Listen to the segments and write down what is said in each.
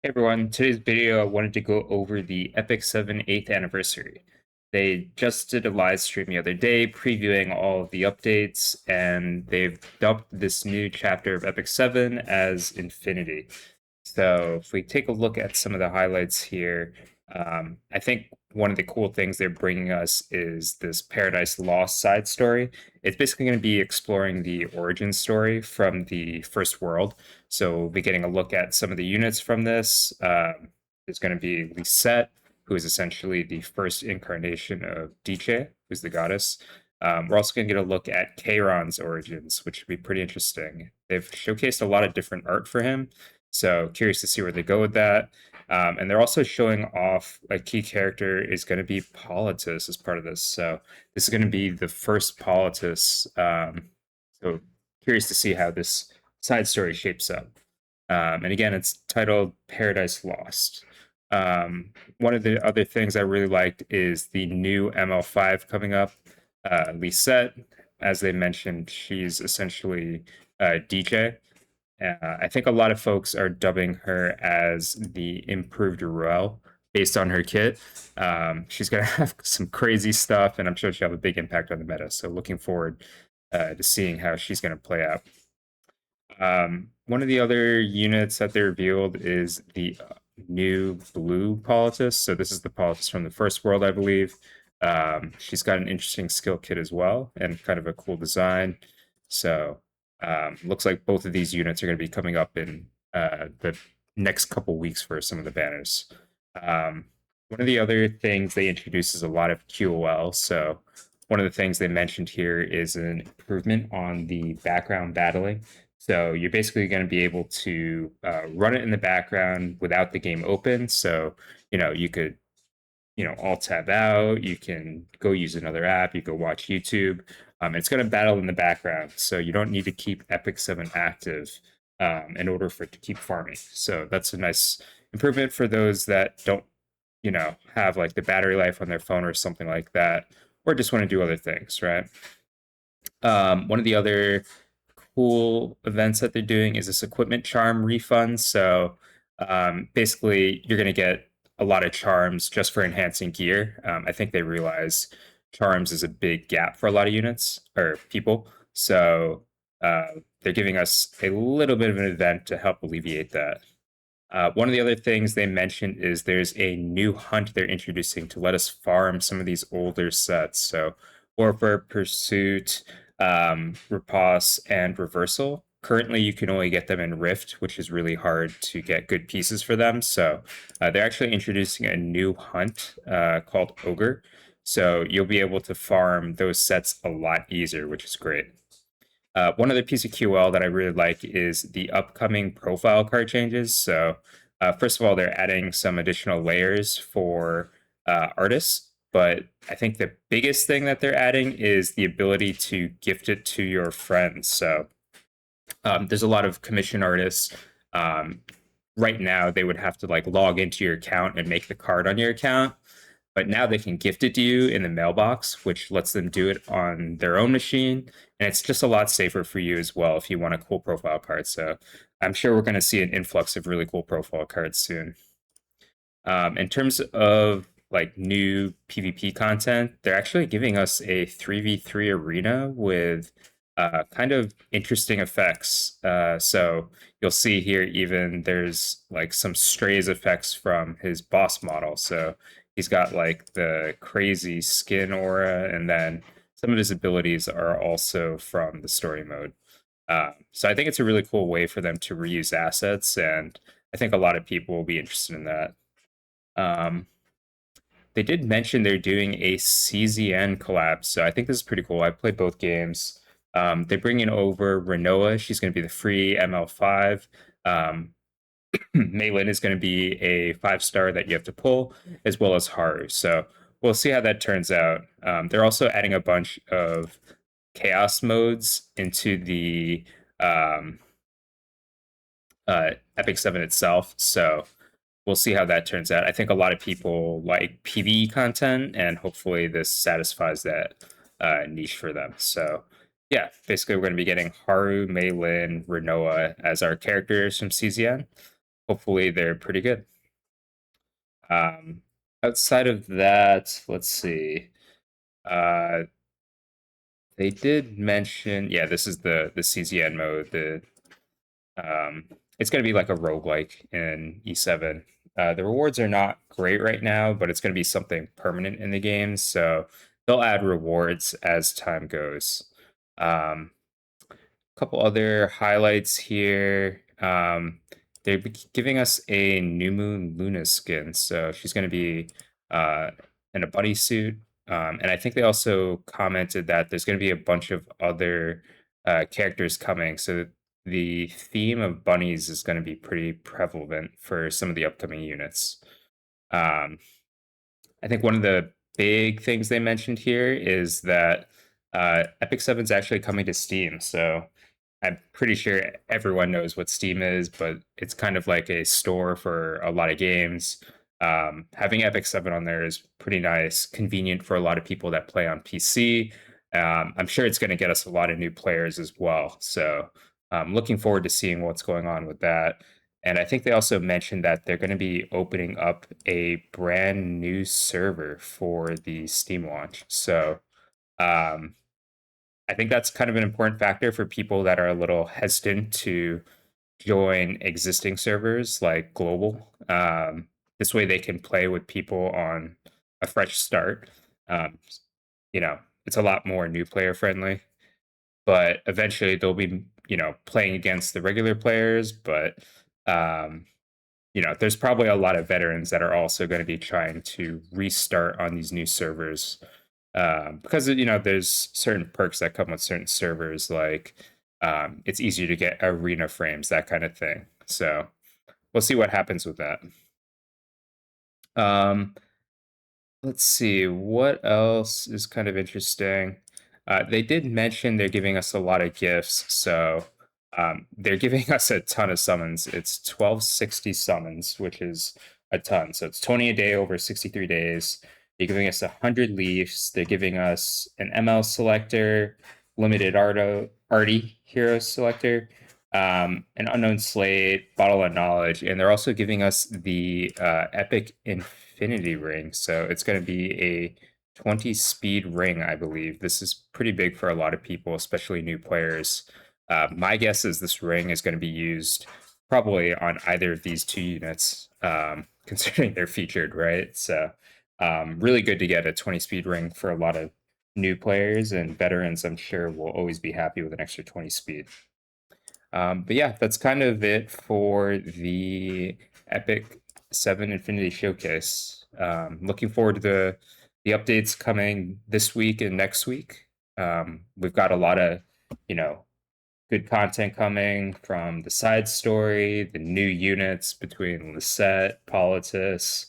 Hey everyone, today's video I wanted to go over the Epic 7 8th anniversary. They just did a live stream the other day previewing all of the updates, and they've dubbed this new chapter of Epic 7 as Infinity. So if we take a look at some of the highlights here, I think one of the cool things they're bringing us is this Paradise Lost side story. It's basically going to be exploring the origin story from the first world. So we'll be getting a look at some of the units from this. There's going to be Lisette, who is essentially the first incarnation of Diche, who's the goddess. We're also going to get a look at Kayron's origins, which would be pretty interesting. They've showcased a lot of different art for him, so curious to see where they go with that. And they're also showing off a key character is going to be Politis as part of this. So this is going to be the first Politis. So curious to see how this side story shapes up. And again, it's titled Paradise Lost. One of the other things I really liked is the new ML5 coming up. Lisette, as they mentioned, she's essentially DJ. I think a lot of folks are dubbing her as the improved Ruel based on her kit. She's going to have some crazy stuff, and I'm sure she'll have a big impact on the meta. So looking forward to seeing how she's going to play out. One of the other units that they revealed is the new blue Politis. So this is the Politis from the first world, I believe. She's got an interesting skill kit as well, and kind of a cool design. So looks like both of these units are going to be coming up in the next couple weeks for some of the banners. One of the other things they introduced is a lot of QOL. So one of the things they mentioned here is an improvement on the background battling. So you're basically going to be able to run it in the background without the game open. So, you could, alt tab out, you can go use another app, you go watch YouTube. It's going to battle in the background. So you don't need to keep Epic 7 active in order for it to keep farming. So that's a nice improvement for those that don't, have like the battery life on their phone or something like that, or just want to do other things, right? One of the other cool events that they're doing is this equipment charm refund. So basically, you're going to get a lot of charms just for enhancing gear. I think they realize charms is a big gap for a lot of units or people. So they're giving us a little bit of an event to help alleviate that. One of the other things they mentioned is there's a new hunt they're introducing to let us farm some of these older sets. So Warfare, Pursuit, Riposte, and Reversal. Currently, you can only get them in Rift, which is really hard to get good pieces for them. So they're actually introducing a new hunt called Ogre. So you'll be able to farm those sets a lot easier, which is great. One other piece of QL that I really like is the upcoming profile card changes. So, first of all, they're adding some additional layers for artists, but I think the biggest thing that they're adding is the ability to gift it to your friends. So, there's a lot of commission artists. Right now, they would have to like log into your account and make the card on your account. But now they can gift it to you in the mailbox, which lets them do it on their own machine. And it's just a lot safer for you as well if you want a cool profile card. So I'm sure we're going to see an influx of really cool profile cards soon. In terms of like new PvP content, they're actually giving us a 3v3 arena with kind of interesting effects. So you'll see here, even there's like some strays effects from his boss model. So he's got like the crazy skin aura, and then some of his abilities are also from the story mode. So I think it's a really cool way for them to reuse assets, and I think a lot of people will be interested in that. Um, they did mention they're doing a CZN collab, so I think this is pretty cool. I played both games. They bring in over Renoa. She's going to be the free ML5. Mei Lin is going to be a 5-star that you have to pull, as well as Haru. So we'll see how that turns out. They're also adding a bunch of chaos modes into the Epic 7 itself. So we'll see how that turns out. I think a lot of people like PvE content, and hopefully this satisfies that niche for them. So yeah, basically we're going to be getting Haru, Mei Lin, Renoa as our characters from CZN. hopefully they're pretty good. Outside of that, let's see. Uh, they did mention, yeah, this is the CZN mode. It's going to be like a roguelike in E7. The rewards are not great right now, but it's going to be something permanent in the game, so they'll add rewards as time goes. Um, Couple other highlights here. They're giving us a New Moon Luna skin, so she's going to be uh, in a bunny suit. And I think they also commented that there's going to be a bunch of other characters coming. So the theme of bunnies is going to be pretty prevalent for some of the upcoming units. Um, I think one of the big things they mentioned here is that Epic 7 is actually coming to Steam. So I'm pretty sure everyone knows what Steam is, but it's kind of like a store for a lot of games. Having Epic 7 on there is pretty nice, convenient for a lot of people that play on PC. I'm sure it's going to get us a lot of new players as well. So I'm looking forward to seeing what's going on with that. And I think they also mentioned that they're going to be opening up a brand new server for the Steam launch. So um, I think that's kind of an important factor for people that are a little hesitant to join existing servers like global. This way they can play with people on a fresh start. Um, you know, it's a lot more new player friendly, but eventually they'll be, playing against the regular players. But, um, there's probably a lot of veterans that are also going to be trying to restart on these new servers because there's certain perks that come with certain servers, like it's easier to get arena frames, that kind of thing. So we'll see what happens with that. Um, let's see what else is kind of interesting. They did mention they're giving us a lot of gifts, so they're giving us a ton of summons. It's 1260 summons, which is a ton. So it's 20 a day over 63 days. They're giving us 100 leaves. They're giving us an ML selector, limited Artie hero selector, an unknown slate, bottle of knowledge, and they're also giving us the epic infinity ring. So it's going to be a 20 speed ring, I believe. This is pretty big for a lot of people, especially new players. My guess is this ring is going to be used probably on either of these two units, considering they're featured, right? So really good to get a 20 speed ring for a lot of new players, and veterans, I'm sure, will always be happy with an extra 20 speed. But yeah, that's kind of it for the Epic 7 Infinity Showcase. Looking forward to the updates coming this week and next week. We've got a lot of, you know, good content coming from the side story, the new units between Lisette, Politis,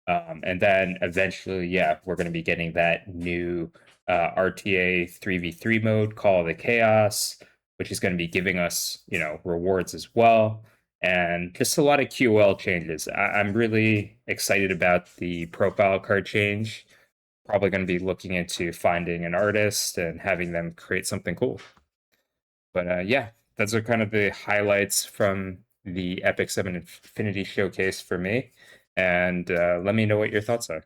and then eventually, yeah, we're going to be getting that new RTA 3v3 mode, Call of the Chaos, which is going to be giving us, rewards as well. And just a lot of QL changes. I'm really excited about the profile card change. Probably going to be looking into finding an artist and having them create something cool. But yeah, those are kind of the highlights from the Epic 7 Infinity Showcase for me. And let me know what your thoughts are.